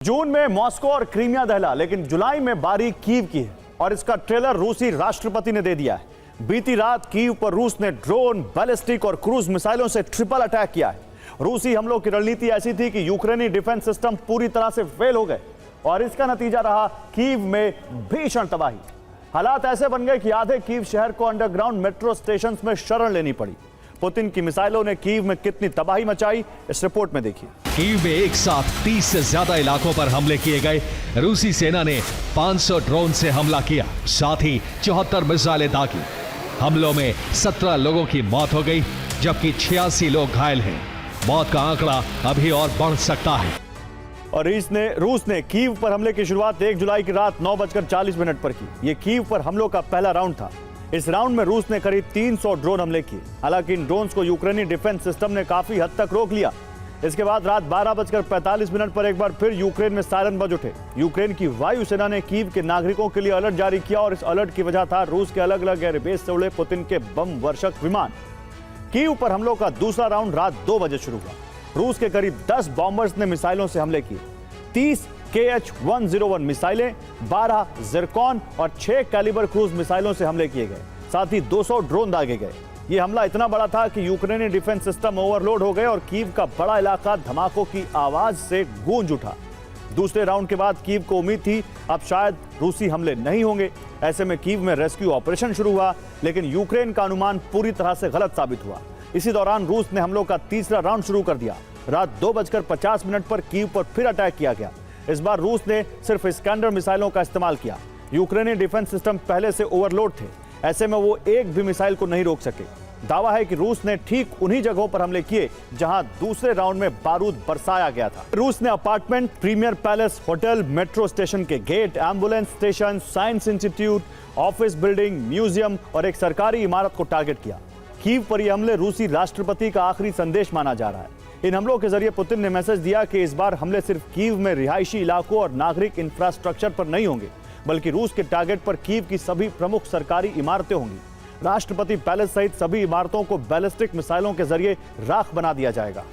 जून में मॉस्को और क्रीमिया दहला, लेकिन जुलाई में बारी कीव की है और इसका ट्रेलर रूसी राष्ट्रपति ने दे दिया है। बीती रात कीव पर रूस ने ड्रोन, बैलिस्टिक और क्रूज मिसाइलों से ट्रिपल अटैक किया है। रूसी हमलों की रणनीति ऐसी थी कि यूक्रेनी डिफेंस सिस्टम पूरी तरह से फेल हो गए और इसका नतीजा रहा कीव में भीषण तबाही। हालात ऐसे बन गए कि आधे कीव शहर को अंडरग्राउंड मेट्रो स्टेशन में शरण लेनी पड़ी। पुतिन की मिसाइलों ने कीव में कितनी तबाही मचाई, इस रिपोर्ट में देखिए। कीव में एक साथ 30 से ज्यादा इलाकों पर हमले किए गए। रूसी सेना ने 500 ड्रोन से हमला किया, साथ ही 74 मिसाइलें दागी। हमलों में 17 लोगों की मौत हो गई, जबकि 86 लोग घायल हैं। मौत का आंकड़ा अभी और बढ़ सकता है। और रूस ने कीव पर हमले की शुरुआत 1 जुलाई की रात 9:40 पर की। यह कीव पर हमलों का पहला राउंड था। इस राउंड में रूस ने करीब 300 ड्रोन हमले किए। हालांकि इन ड्रोन्स को यूक्रेनी डिफेंस सिस्टम ने काफी हद तक रोक लिया। इसके बाद रात 12:45 पर एक बार फिर यूक्रेन में सायरन बज उठे। यूक्रेन की वायुसेना ने कीव के नागरिकों के लिए अलर्ट जारी किया और इस अलर्ट की वजह था रूस के अलग अलग एयरबेस से उड़े पुतिन के बम वर्षक विमान। कीव पर हमलों का दूसरा राउंड रात 2 बजे शुरू हुआ। रूस के करीब 10 बॉम्बर्स ने मिसाइलों से हमले किए। 30 KH-101 मिसाइलें, 12 जिरकॉन और 6 कैलिबर क्रूज मिसाइलों से हमले किए गए। साथ ही 200 ड्रोन दागे गए। यह हमला इतना बड़ा था कि यूक्रेनी डिफेंस सिस्टम ओवरलोड हो गए और कीव का बड़ा इलाका धमाकों की आवाज से गूंज उठा। दूसरे राउंड के बाद कीव को उम्मीद थी अब शायद रूसी हमले नहीं होंगे। ऐसे में कीव में रेस्क्यू ऑपरेशन शुरू हुआ, लेकिन यूक्रेन का अनुमान पूरी तरह से गलत साबित हुआ। इसी दौरान रूस ने हमलों का तीसरा राउंड शुरू कर दिया। रात 2:50 पर कीव पर फिर अटैक किया गया। इस बार रूस ने सिर्फ इस्कैंडर मिसाइलों का इस्तेमाल किया। यूक्रेनी डिफेंस सिस्टम पहले से ओवरलोड थे, ऐसे में वो एक भी मिसाइल को नहीं रोक सके। दावा है कि रूस ने ठीक उन्हीं जगहों पर हमले किए जहां दूसरे राउंड में बारूद बरसाया गया था। रूस ने apartment, premier palace, hotel, metro station के gate, ambulance station, science institute, office building, museum और एक सरकारी इमारत को टारगेट किया। कीव पर यह हमले रूसी राष्ट्रपति का आखिरी संदेश माना जा रहा है। इन हमलों के जरिए पुतिन ने मैसेज दिया कि इस बार हमले सिर्फ कीव में रिहायशी इलाकों और नागरिक इंफ्रास्ट्रक्चर पर नहीं होंगे, बल्कि रूस के टारगेट पर कीव की सभी प्रमुख सरकारी इमारतें होंगी। राष्ट्रपति पैलेस सहित सभी इमारतों को बैलिस्टिक मिसाइलों के जरिए राख बना दिया जाएगा।